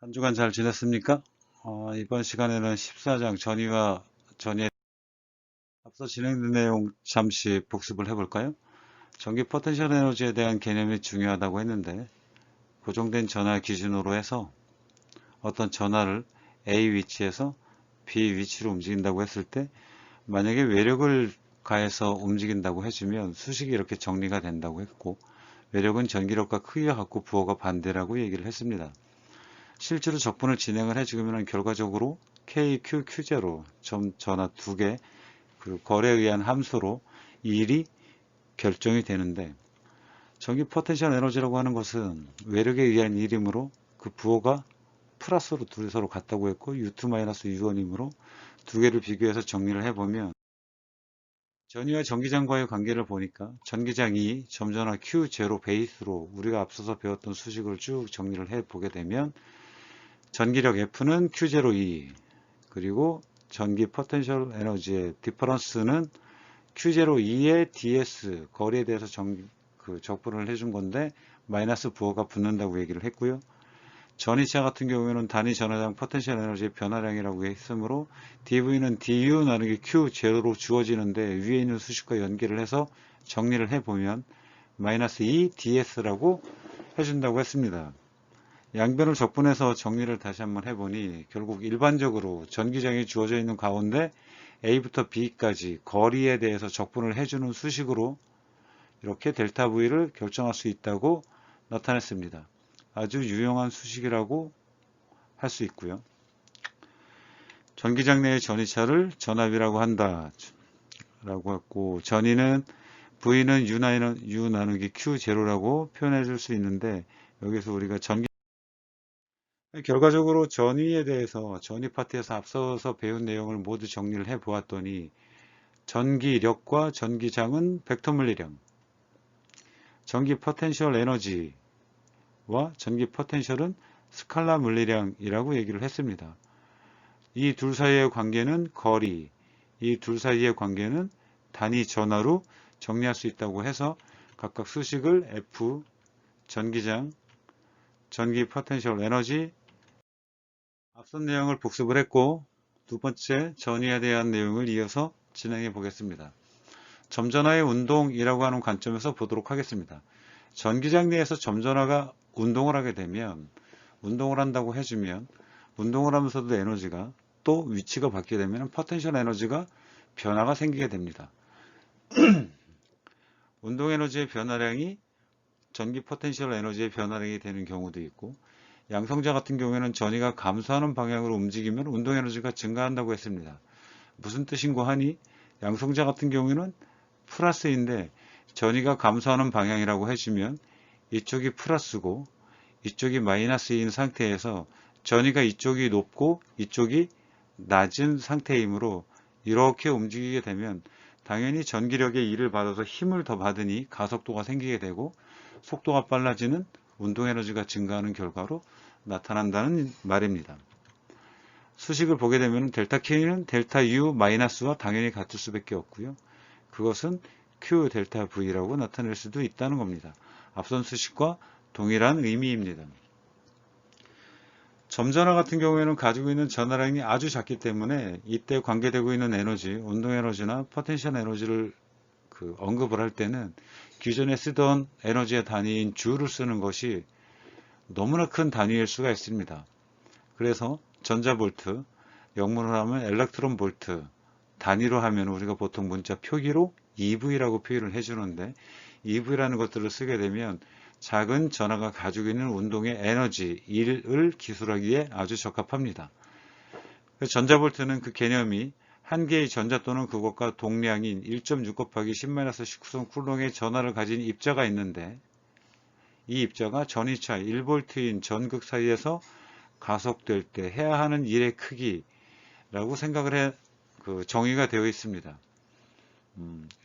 한 주간 잘 지냈습니까? 이번 시간에는 14장 전이와 전이에 앞서 진행된 내용 잠시 복습을 해볼까요? 전기 포텐셜 에너지에 대한 개념이 중요하다고 했는데 고정된 전화 기준으로 해서 어떤 전화를 A 위치에서 B 위치로 움직인다고 했을 때 만약에 외력을 가해서 움직인다고 해주면 수식이 이렇게 정리가 된다고 했고 외력은 전기력과 크기가 같고 부호가 반대라고 얘기를 했습니다. 실제로 적분을 진행을 해주면 결과적으로 KQ, Q0 전화 두 개 그 거래에 의한 함수로 일이 결정이 되는데 전기 포텐셜 에너지라고 하는 것은 외력에 의한 일이므로 그 부호가 플러스로 둘이 서로 같다고 했고 U2-U1이므로 두 개를 비교해서 정리를 해보면 전위와 전기장과의 관계를 보니까 전기장이 점전화 Q0 베이스로 우리가 앞서서 배웠던 수식을 쭉 정리를 해보게 되면 전기력 F는 Q0E 그리고 전기 포텐셜 에너지의 디퍼런스는 Q0E의 DS 거리에 대해서 적분을 해준 건데 마이너스 부호가 붙는다고 얘기를 했고요. 전이차 같은 경우에는 단위 전하장 포텐셜 에너지의 변화량이라고 했으므로 dV는 du 나누기 Q0로 주어지는데 위에 있는 수식과 연계를 해서 정리를 해보면 마이너스 2 ds라고 해준다고 했습니다. 양변을 적분해서 정리를 다시 한번 해보니 결국 일반적으로 전기장이 주어져 있는 가운데 A부터 B까지 거리에 대해서 적분을 해주는 수식으로 이렇게 델타 V를 결정할 수 있다고 나타냈습니다. 아주 유용한 수식이라고 할 수 있고요. 전기장 내의 전이차를 전압이라고 한다 라고 했고 전이는 V는 U 나누기 Q0라고 표현해 줄 수 있는데 여기서 우리가 결과적으로 전위에 대해서 전위 파트에서 앞서서 배운 내용을 모두 정리를 해 보았더니 전기력과 전기장은 벡터 물리량, 전기 포텐셜 에너지와 전기 포텐셜은 스칼라 물리량이라고 얘기를 했습니다. 이 둘 사이의 관계는 거리, 이 둘 사이의 관계는 단위 전화로 정리할 수 있다고 해서 각각 수식을 F, 전기장, 전기 포텐셜 에너지, 앞선 내용을 복습을 했고 두 번째 전위에 대한 내용을 이어서 진행해 보겠습니다. 점전화의 운동이라고 하는 관점에서 보도록 하겠습니다. 전기장 내에서 점전화가 운동을 하게 되면 운동을 한다고 해주면 운동을 하면서도 에너지가 또 위치가 바뀌게 되면 포텐셜 에너지가 변화가 생기게 됩니다. 운동 에너지의 변화량이 전기 포텐셜 에너지의 변화량이 되는 경우도 있고 양성자 같은 경우에는 전위가 감소하는 방향으로 움직이면 운동 에너지가 증가한다고 했습니다. 무슨 뜻인고 하니 양성자 같은 경우에는 플러스인데 전위가 감소하는 방향이라고 해주면 이쪽이 플러스고 이쪽이 마이너스인 상태에서 전위가 이쪽이 높고 이쪽이 낮은 상태이므로 이렇게 움직이게 되면 당연히 전기력의 일을 받아서 힘을 더 받으니 가속도가 생기게 되고 속도가 빨라지는 운동 에너지가 증가하는 결과로 나타난다는 말입니다. 수식을 보게 되면 델타 K는 델타 U 마이너스와 당연히 같을 수밖에 없고요. 그것은 Q 델타 V라고 나타낼 수도 있다는 겁니다. 앞선 수식과 동일한 의미입니다. 점전화 같은 경우에는 가지고 있는 전하량이 아주 작기 때문에 이때 관계되고 있는 에너지, 운동 에너지나 포텐셜 에너지를 언급을 할 때는 기존에 쓰던 에너지의 단위인 주를 쓰는 것이 너무나 큰 단위일 수가 있습니다. 그래서 전자볼트, 영문으로 하면 엘렉트론 볼트, 단위로 하면 우리가 보통 문자 표기로 EV라고 표현을 해주는데 EV라는 것들을 쓰게 되면 작은 전하가 가지고 있는 운동의 에너지, 일을 기술하기에 아주 적합합니다. 전자볼트는 그 개념이 한 개의 전자 또는 그것과 동량인 1.6 곱하기 10-19성 쿨롱의 전하를 가진 입자가 있는데 이 입자가 전이차 1V인 전극 사이에서 가속될 때 해야 하는 일의 크기라고 생각을 정의가 되어 있습니다.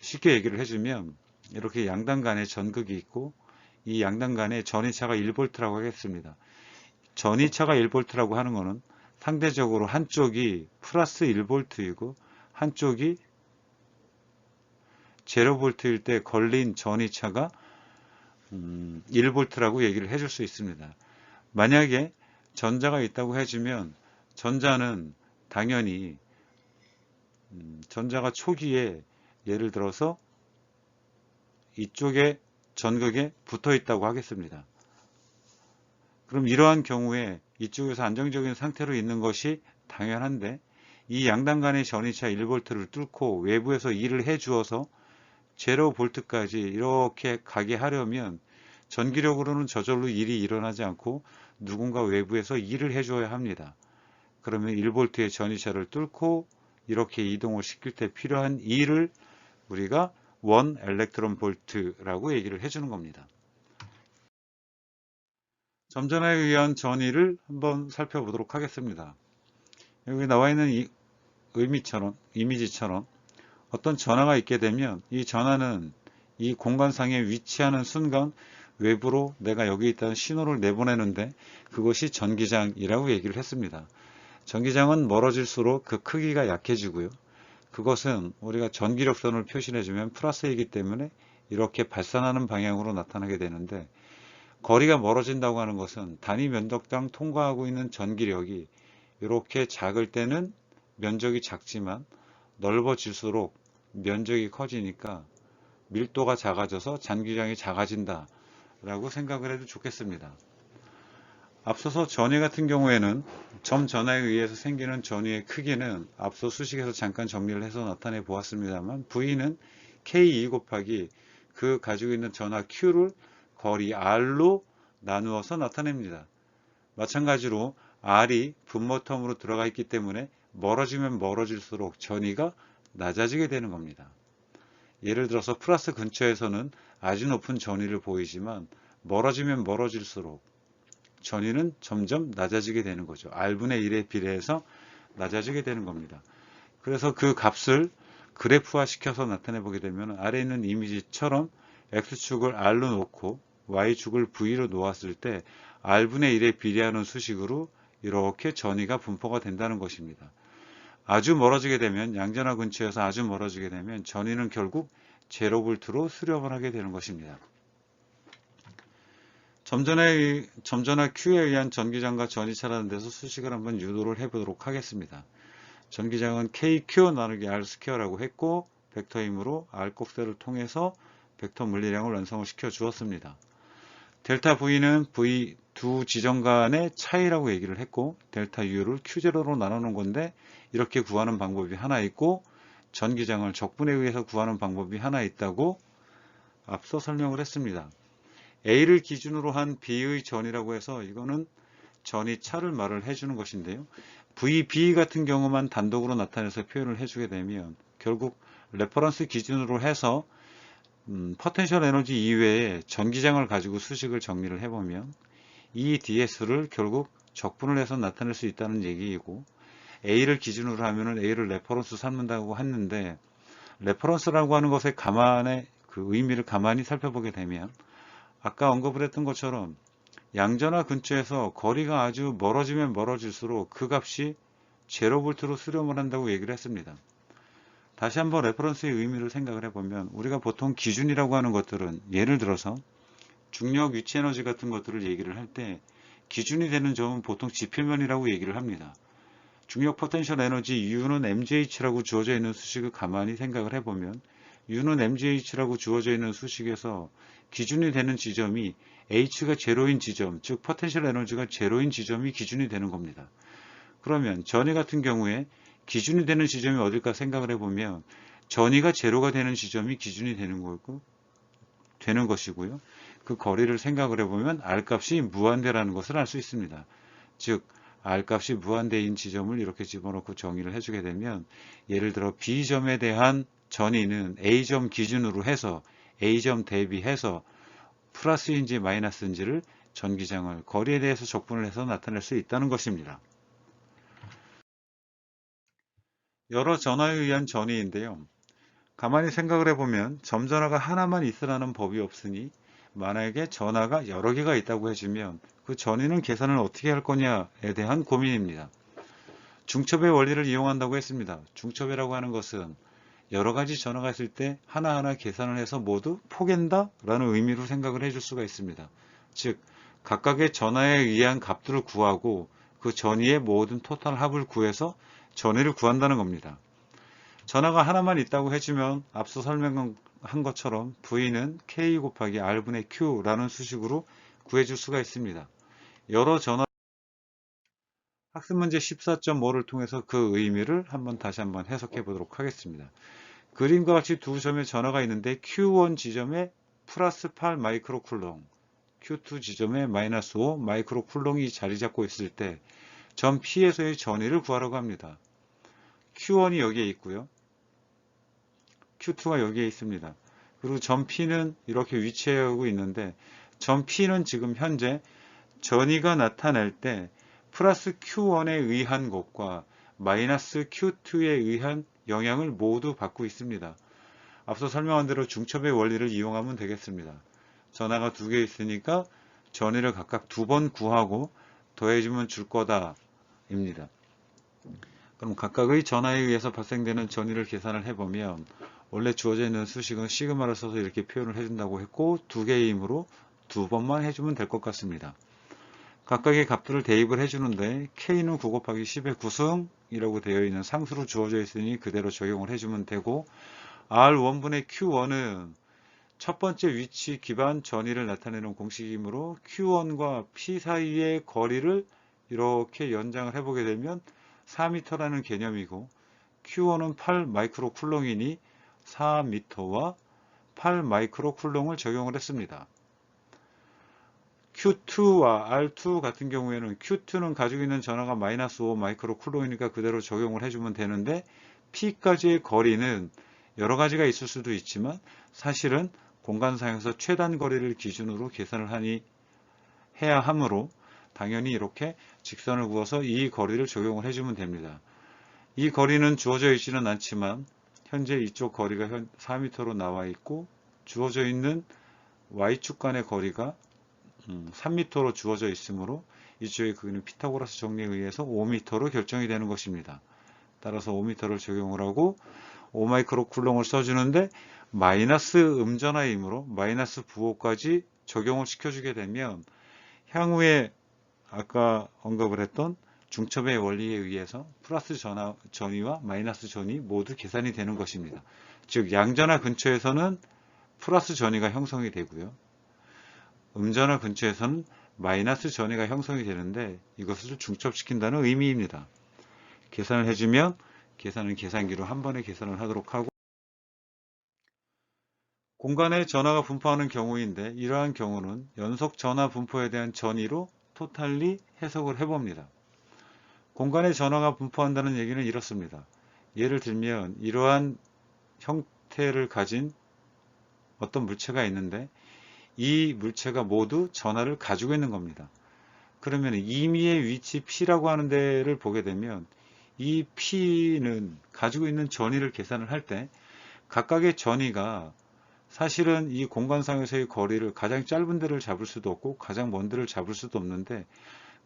쉽게 얘기를 해주면 이렇게 양단 간에 전극이 있고 이 양단 간에 전이차가 1V라고 하겠습니다. 전이차가 1V라고 하는 것은 상대적으로 한쪽이 플러스 1V이고 한쪽이 0V일 때 걸린 전이차가 1V라고 얘기를 해줄 수 있습니다. 만약에 전자가 있다고 해주면 전자는 당연히 전자가 초기에 예를 들어서 이쪽에 전극에 붙어 있다고 하겠습니다. 그럼 이러한 경우에 이쪽에서 안정적인 상태로 있는 것이 당연한데 이 양단 간의 전이차 1V를 뚫고 외부에서 2를 해 주어서 0V까지 이렇게 가게 하려면 전기력으로는 저절로 일이 일어나지 않고 누군가 외부에서 2를 해줘야 합니다. 그러면 1V의 전이차를 뚫고 이렇게 이동을 시킬 때 필요한 2를 우리가 1 엘렉트론 볼트라고 얘기를 해주는 겁니다. 점전에 의한 전이를 한번 살펴보도록 하겠습니다. 여기 나와 있는 이 이미지처럼 어떤 전하가 있게 되면 이 전하는 이 공간상에 위치하는 순간 외부로 내가 여기 있다는 신호를 내보내는데 그것이 전기장이라고 얘기를 했습니다. 전기장은 멀어질수록 그 크기가 약해지고요. 그것은 우리가 전기력선을 표시해주면 플러스이기 때문에 이렇게 발산하는 방향으로 나타나게 되는데 거리가 멀어진다고 하는 것은 단위 면적당 통과하고 있는 전기력이 이렇게 작을 때는 면적이 작지만 넓어질수록 면적이 커지니까 밀도가 작아져서 전기장이 작아진다 라고 생각을 해도 좋겠습니다. 앞서서 전위 같은 경우에는 점 전하에 의해서 생기는 전위의 크기는 앞서 수식에서 잠깐 정리를 해서 나타내 보았습니다만 V는 K2 곱하기 그 가지고 있는 전하 Q를 거리 R로 나누어서 나타냅니다. 마찬가지로 R이 분모텀으로 들어가 있기 때문에 멀어지면 멀어질수록 전위가 낮아지게 되는 겁니다. 예를 들어서 플러스 근처에서는 아주 높은 전위를 보이지만 멀어지면 멀어질수록 전위는 점점 낮아지게 되는 거죠. R분의 1에 비례해서 낮아지게 되는 겁니다. 그래서 그 값을 그래프화 시켜서 나타내 보게 되면 아래에 있는 이미지처럼 X축을 R로 놓고 Y축을 V로 놓았을 때 R분의 1에 비례하는 수식으로 이렇게 전위가 분포가 된다는 것입니다. 아주 멀어지게 되면 양전하 근처에서 아주 멀어지게 되면 전위는 결국 0V로 수렴을 하게 되는 것입니다. 점전하 Q에 의한 전기장과 전이차라는 데서 수식을 한번 유도를 해보도록 하겠습니다. 전기장은 KQ 나누기 R 스퀘어라고 했고 벡터이므로 R 꼭새를 통해서 벡터 물리량을 완성을 시켜 주었습니다. 델타 V는 V 두 지점 간의 차이라고 얘기를 했고 델타 U를 Q0로 나누는 건데 이렇게 구하는 방법이 하나 있고 전기장을 적분에 의해서 구하는 방법이 하나 있다고 앞서 설명을 했습니다. A를 기준으로 한 B의 전이라고 해서 이거는 전이 차를 말을 해주는 것인데요. VB 같은 경우만 단독으로 나타내서 표현을 해주게 되면 결국 레퍼런스 기준으로 해서 포텐셜 에너지 이외에 전기장을 가지고 수식을 정리를 해보면 이 DS를 결국 적분을 해서 나타낼 수 있다는 얘기이고 A를 기준으로 하면은 A를 레퍼런스 삼는다고 했는데 레퍼런스라고 하는 것의 그 의미를 가만히 살펴보게 되면 아까 언급을 했던 것처럼 양전하 근처에서 거리가 아주 멀어지면 멀어질수록 그 값이 0V로 수렴을 한다고 얘기를 했습니다. 다시 한번 레퍼런스의 의미를 생각을 해보면 우리가 보통 기준이라고 하는 것들은 예를 들어서 중력 위치 에너지 같은 것들을 얘기를 할 때 기준이 되는 점은 보통 지표면이라고 얘기를 합니다. 중력 포텐셜 에너지 U는 mgh라고 주어져 있는 수식을 가만히 생각을 해보면 U는 mgh라고 주어져 있는 수식에서 기준이 되는 지점이 H가 제로인 지점, 즉 포텐셜 에너지가 제로인 지점이 기준이 되는 겁니다. 그러면 전위 같은 경우에 기준이 되는 지점이 어딜까 생각을 해보면 전위가 제로가 되는 지점이 기준이 되는 것이고요. 그 거리를 생각을 해보면 R값이 무한대라는 것을 알 수 있습니다. 즉 R값이 무한대인 지점을 이렇게 집어넣고 정의를 해주게 되면 예를 들어 B점에 대한 전위는 A점 기준으로 해서 A점 대비해서 플러스인지 마이너스인지를 전기장을 거리에 대해서 적분을 해서 나타낼 수 있다는 것입니다. 여러 전하에 의한 전위인데요. 가만히 생각을 해보면 점전하가 하나만 있으라는 법이 없으니 만약에 전하가 여러 개가 있다고 해주면 그 전위는 계산을 어떻게 할 거냐에 대한 고민입니다. 중첩의 원리를 이용한다고 했습니다. 중첩이라고 하는 것은 여러 가지 전하가 있을 때 하나하나 계산을 해서 모두 포갠다 라는 의미로 생각을 해줄 수가 있습니다. 즉 각각의 전하에 의한 값들을 구하고 그 전위의 모든 토탈 합을 구해서 전위를 구한다는 겁니다. 전하가 하나만 있다고 해주면 앞서 설명한 것처럼 V는 K 곱하기 R분의 Q라는 수식으로 구해줄 수가 있습니다. 여러 전화 학습문제 14.5를 통해서 그 의미를 다시 한번 해석해 보도록 하겠습니다. 그림과 같이 두 점의 전하가 있는데 Q1 지점에 플러스 8 마이크로쿨롱, Q2 지점에 마이너스 5 마이크로쿨롱이 자리 잡고 있을 때 점 P에서의 전위를 구하라고 합니다. Q1이 여기에 있고요. Q2가 여기에 있습니다. 그리고 점 P는 이렇게 위치하고 있는데 점 P는 지금 현재 전위가 나타날 때 플러스 Q1에 의한 것과 마이너스 Q2에 의한 영향을 모두 받고 있습니다. 앞서 설명한 대로 중첩의 원리를 이용하면 되겠습니다. 전하가 두 개 있으니까 전위를 각각 두 번 구하고 더해주면 줄 거다 입니다. 그럼 각각의 전하에 의해서 발생되는 전위를 계산을 해보면 원래 주어져 있는 수식은 시그마를 써서 이렇게 표현을 해준다고 했고 두 개의 힘으로 두 번만 해주면 될 것 같습니다. 각각의 값들을 대입을 해주는데 K는 9 곱하기 10의 9승이라고 되어 있는 상수로 주어져 있으니 그대로 적용을 해주면 되고 R1분의 Q1은 첫 번째 위치 기반 전위를 나타내는 공식이므로 Q1과 P 사이의 거리를 이렇게 연장을 해보게 되면 4m라는 개념이고 Q1은 8 마이크로쿨롱이니 4m와 8 마이크로쿨롱을 적용을 했습니다. Q2와 R2 같은 경우에는 Q2는 가지고 있는 전하가 마이너스 5 마이크로쿨롱이니까 그대로 적용을 해주면 되는데 P까지의 거리는 여러 가지가 있을 수도 있지만 사실은 공간상에서 최단 거리를 기준으로 계산을 해야 하므로 당연히 이렇게 직선을 그어서 이 거리를 적용을 해주면 됩니다. 이 거리는 주어져 있지는 않지만 현재 이쪽 거리가 4m로 나와 있고 주어져 있는 Y축 간의 거리가 3m로 주어져 있으므로 이쪽에 그는 피타고라스 정리에 의해서 5m로 결정이 되는 것입니다. 따라서 5m를 적용을 하고 5마이크로쿨롱을 써주는데 마이너스 음전하이므로 마이너스 부호까지 적용을 시켜주게 되면 향후에 아까 언급을 했던 중첩의 원리에 의해서 플러스 전위와 마이너스 전위 모두 계산이 되는 것입니다. 즉 양전하 근처에서는 플러스 전위가 형성이 되고요. 음전하 근처에서는 마이너스 전위가 형성이 되는데 이것을 중첩시킨다는 의미입니다. 계산을 해주면 계산은 계산기로 한 번에 계산을 하도록 하고 공간에 전하가 분포하는 경우인데 이러한 경우는 연속 전하 분포에 대한 전위로 토탈리 해석을 해봅니다. 공간에 전하가 분포한다는 얘기는 이렇습니다. 예를 들면 이러한 형태를 가진 어떤 물체가 있는데 이 물체가 모두 전하를 가지고 있는 겁니다. 그러면 임의의 위치 P라고 하는 데를 보게 되면 이 P는 가지고 있는 전위를 계산을 할 때 각각의 전위가 사실은 이 공간상에서의 거리를 가장 짧은 데를 잡을 수도 없고 가장 먼 데를 잡을 수도 없는데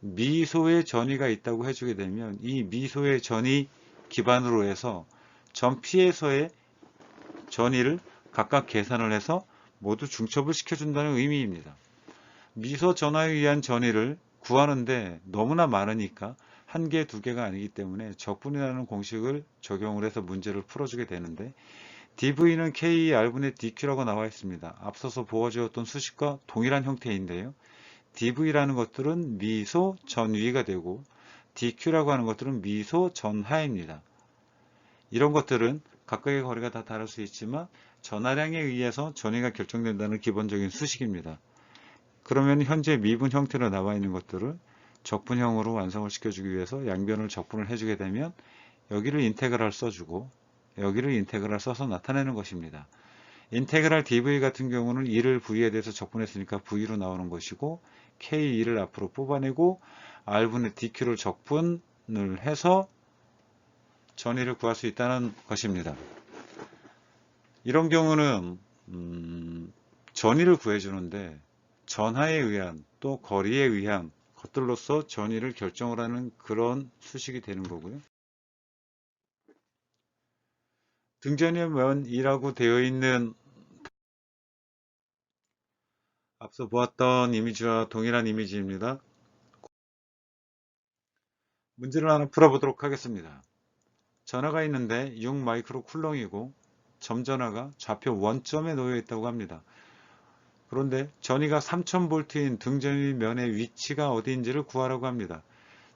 미소의 전위가 있다고 해주게 되면 이 미소의 전위 기반으로 해서 점 P에서의 전위를 각각 계산을 해서 모두 중첩을 시켜준다는 의미입니다. 미소 전화에 의한 전위를 구하는데 너무나 많으니까 한 개, 두 개가 아니기 때문에 적분이라는 공식을 적용을 해서 문제를 풀어주게 되는데 dv는 k r분의 dq라고 나와 있습니다. 앞서서 보여주었던 수식과 동일한 형태인데요. dv라는 것들은 미소 전위가 되고 dq라고 하는 것들은 미소 전하입니다. 이런 것들은 각각의 거리가 다 다를 수 있지만 전하량에 의해서 전위가 결정된다는 기본적인 수식입니다. 그러면 현재 미분 형태로 나와 있는 것들을 적분형으로 완성을 시켜주기 위해서 양변을 적분을 해주게 되면 여기를 인테그랄 써주고 여기를 인테그랄 써서 나타내는 것입니다. 인테그랄 dv 같은 경우는 2를 v에 대해서 적분했으니까 v로 나오는 것이고 k2를 앞으로 뽑아내고 r분의 dq를 적분을 해서 전위를 구할 수 있다는 것입니다. 이런 경우는 전위를 구해주는데 전하에 의한 또 거리에 의한 것들로서 전위를 결정을 하는 그런 수식이 되는 거고요. 등전의 면 2라고 되어 있는 앞서 보았던 이미지와 동일한 이미지입니다. 문제를 하나 풀어보도록 하겠습니다. 전하가 있는데 6 마이크로 쿨롱이고 점전하가 좌표 원점에 놓여 있다고 합니다. 그런데 전위가 3000V인 등전위 면의 위치가 어디인지를 구하라고 합니다.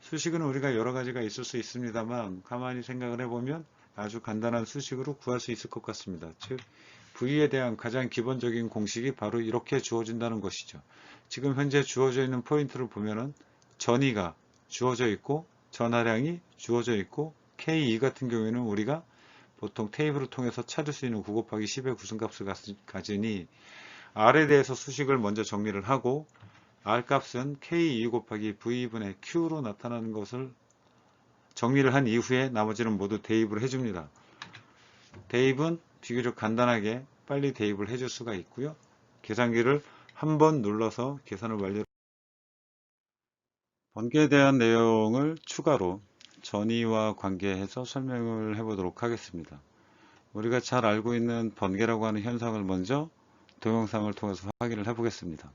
수식은 우리가 여러 가지가 있을 수 있습니다만 가만히 생각을 해보면 아주 간단한 수식으로 구할 수 있을 것 같습니다. 즉 V에 대한 가장 기본적인 공식이 바로 이렇게 주어진다는 것이죠. 지금 현재 주어져 있는 포인트를 보면은 전위가 주어져 있고 전하량이 주어져 있고 K2 같은 경우에는 우리가 보통 테이블을 통해서 찾을 수 있는 9 곱하기 10의 구성값을 가지니 R에 대해서 수식을 먼저 정리를 하고 R 값은 K2 곱하기 V분의 Q로 나타나는 것을 정리를 한 이후에 나머지는 모두 대입을 해줍니다. 대입은 비교적 간단하게 빨리 대입을 해줄 수가 있고요. 계산기를 한번 눌러서 계산을 완료. 번개에 대한 내용을 추가로 전위와 관계해서 설명을 해보도록 하겠습니다. 우리가 잘 알고 있는 번개라고 하는 현상을 먼저 동영상을 통해서 확인을 해보겠습니다.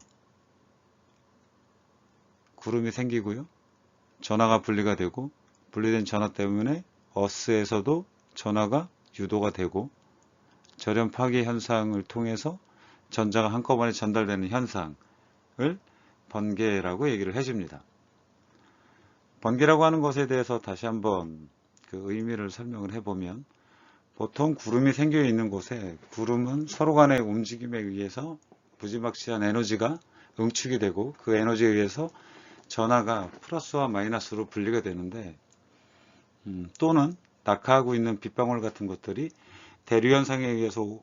구름이 생기고요. 전하가 분리가 되고 분리된 전하 때문에 어스에서도 전하가 유도가 되고 절연 파괴 현상을 통해서 전자가 한꺼번에 전달되는 현상을 번개라고 얘기를 해줍니다. 번개라고 하는 것에 대해서 다시 한번 그 의미를 설명을 해보면 보통 구름이 생겨 있는 곳에 구름은 서로 간의 움직임에 의해서 무지막지한 에너지가 응축이 되고 그 에너지에 의해서 전하가 플러스와 마이너스로 분리가 되는데 또는 낙하하고 있는 빗방울 같은 것들이 대류 현상에 의해서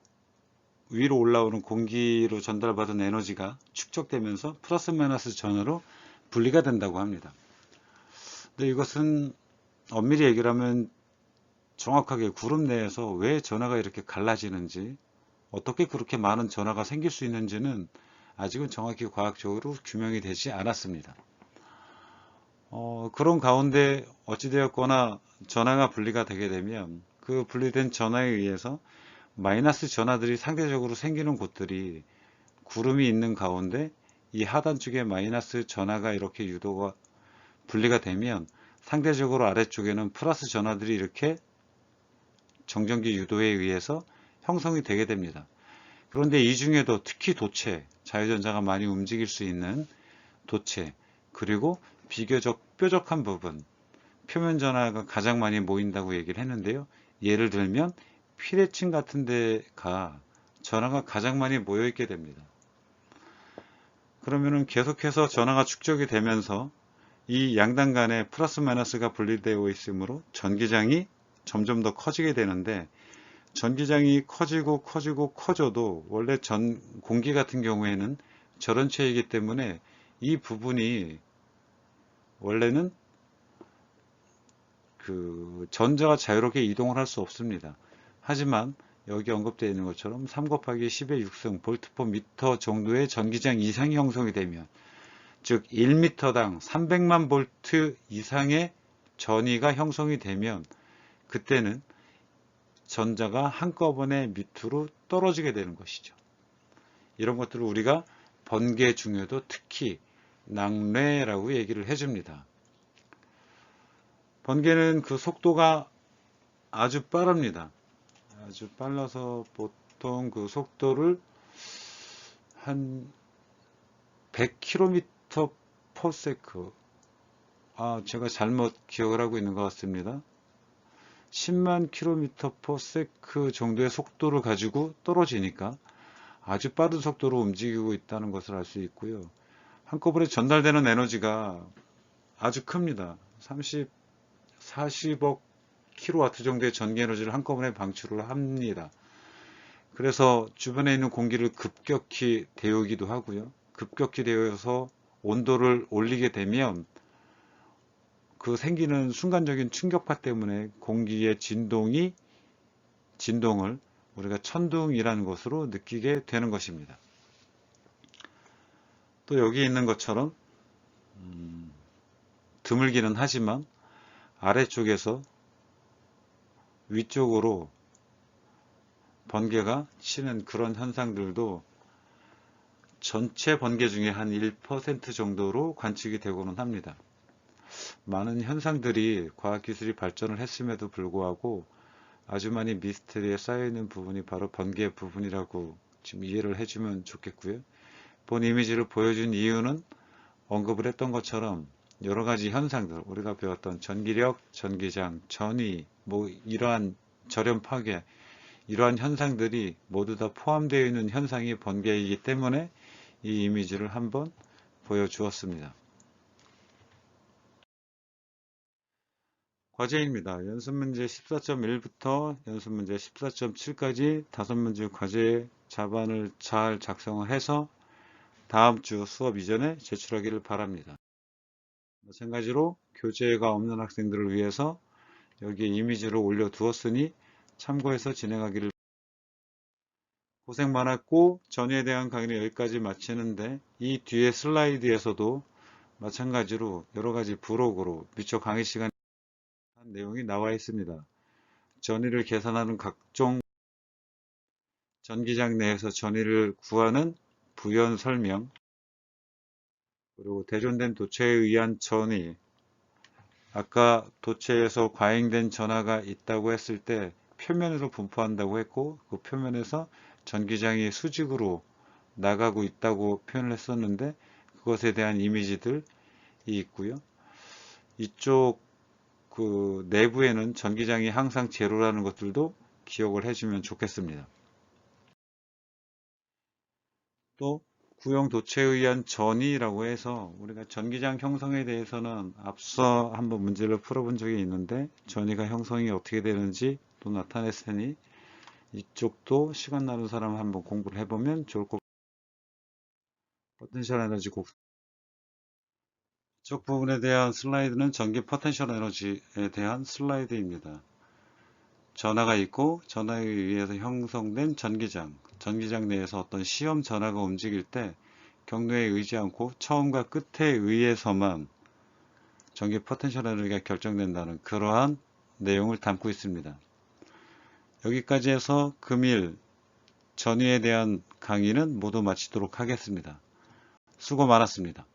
위로 올라오는 공기로 전달받은 에너지가 축적되면서 플러스 마이너스 전하로 분리가 된다고 합니다. 근데 이것은 엄밀히 얘기를 하면 정확하게 구름 내에서 왜 전하가 이렇게 갈라지는지 어떻게 그렇게 많은 전하가 생길 수 있는지는 아직은 정확히 과학적으로 규명이 되지 않았습니다. 그런 가운데 어찌되었거나 전하가 분리가 되게 되면 그 분리된 전하에 의해서 마이너스 전하들이 상대적으로 생기는 곳들이 구름이 있는 가운데 이 하단 쪽에 마이너스 전하가 이렇게 유도가 분리가 되면 상대적으로 아래쪽에는 플러스 전하들이 이렇게 정전기 유도에 의해서 형성이 되게 됩니다. 그런데 이 중에도 특히 도체, 자유전자가 많이 움직일 수 있는 도체, 그리고 비교적 뾰족한 부분, 표면 전하가 가장 많이 모인다고 얘기를 했는데요. 예를 들면 피레층 같은 데가 전하가 가장 많이 모여 있게 됩니다. 그러면은 계속해서 전하가 축적이 되면서 이 양단 간에 플러스 마이너스가 분리되어 있으므로 전기장이 점점 더 커지게 되는데 전기장이 커져도 원래 공기 같은 경우에는 절연체이기 때문에 이 부분이 원래는 그 전자가 자유롭게 이동을 할 수 없습니다. 하지만 여기 언급되어 있는 것처럼 3 곱하기 10의 6승 볼트/m 정도의 전기장 이상이 형성이 되면 즉 1m당 300만 볼트 이상의 전위가 형성이 되면 그때는 전자가 한꺼번에 밑으로 떨어지게 되는 것이죠. 이런 것들을 우리가 번개 중에도 특히 낙뢰라고 얘기를 해줍니다. 번개는 그 속도가 아주 빠릅니다. 아주 빨라서 보통 그 속도를 한 100km per second, 제가 잘못 기억을 하고 있는 것 같습니다. 10만 km per second 정도의 속도를 가지고 떨어지니까 아주 빠른 속도로 움직이고 있다는 것을 알 수 있고요. 한꺼번에 전달되는 에너지가 아주 큽니다. 40억 킬로와트 정도의 전기 에너지를 한꺼번에 방출을 합니다. 그래서 주변에 있는 공기를 급격히 데우기도 하고요. 급격히 데워서 온도를 올리게 되면 그 생기는 순간적인 충격파 때문에 공기의 진동을 우리가 천둥이라는 것으로 느끼게 되는 것입니다. 또 여기 있는 것처럼 드물기는 하지만 아래쪽에서 위쪽으로 번개가 치는 그런 현상들도 전체 번개 중에 한 1% 정도로 관측이 되고는 합니다. 많은 현상들이 과학기술이 발전을 했음에도 불구하고 아주 많이 미스터리에 쌓여있는 부분이 바로 번개 부분이라고 지금 이해를 해주면 좋겠고요. 본 이미지를 보여준 이유는 언급을 했던 것처럼 여러가지 현상들, 우리가 배웠던 전기력, 전기장, 전위, 이러한 절연 파괴, 이러한 현상들이 모두 다 포함되어 있는 현상이 번개이기 때문에 이 이미지를 한번 보여주었습니다. 과제입니다. 연습문제 14.1부터 연습문제 14.7까지 5문제 과제 자반을 잘 작성을 해서 다음 주 수업 이전에 제출하기를 바랍니다. 마찬가지로 교재가 없는 학생들을 위해서 여기에 이미지를 올려두었으니 참고해서 진행하기를. 고생 많았고 전위에 대한 강의는 여기까지 마치는데 이 뒤에 슬라이드에서도 마찬가지로 여러가지 부록으로 미처 강의 시간에 한 내용이 나와 있습니다. 전위를 계산하는 각종 전기장 내에서 전위를 구하는 부연 설명, 그리고 대존된 도체에 의한 전위, 아까 도체에서 과잉된 전하가 있다고 했을 때 표면으로 분포한다고 했고 그 표면에서 전기장이 수직으로 나가고 있다고 표현을 했었는데 그것에 대한 이미지들이 있고요. 이쪽 그 내부에는 전기장이 항상 제로라는 것들도 기억을 해주면 좋겠습니다. 또 구형 도체에 의한 전위라고 해서 우리가 전기장 형성에 대해서는 앞서 한번 문제를 풀어본 적이 있는데 전위가 형성이 어떻게 되는지 또 나타냈으니 이쪽도 시간 나는 사람 한번 공부를 해보면 좋을 것 같습니다. 포텐셜 에너지 이쪽 부분에 대한 슬라이드는 전기 포텐셜 에너지에 대한 슬라이드입니다. 전하가 있고 전하에 의해서 형성된 전기장, 전기장 내에서 어떤 시험 전하가 움직일 때 경로에 의지 않고 처음과 끝에 의해서만 전기 포텐셜 에너지가 결정된다는 그러한 내용을 담고 있습니다. 여기까지 해서 금일 전위에 대한 강의는 모두 마치도록 하겠습니다. 수고 많았습니다.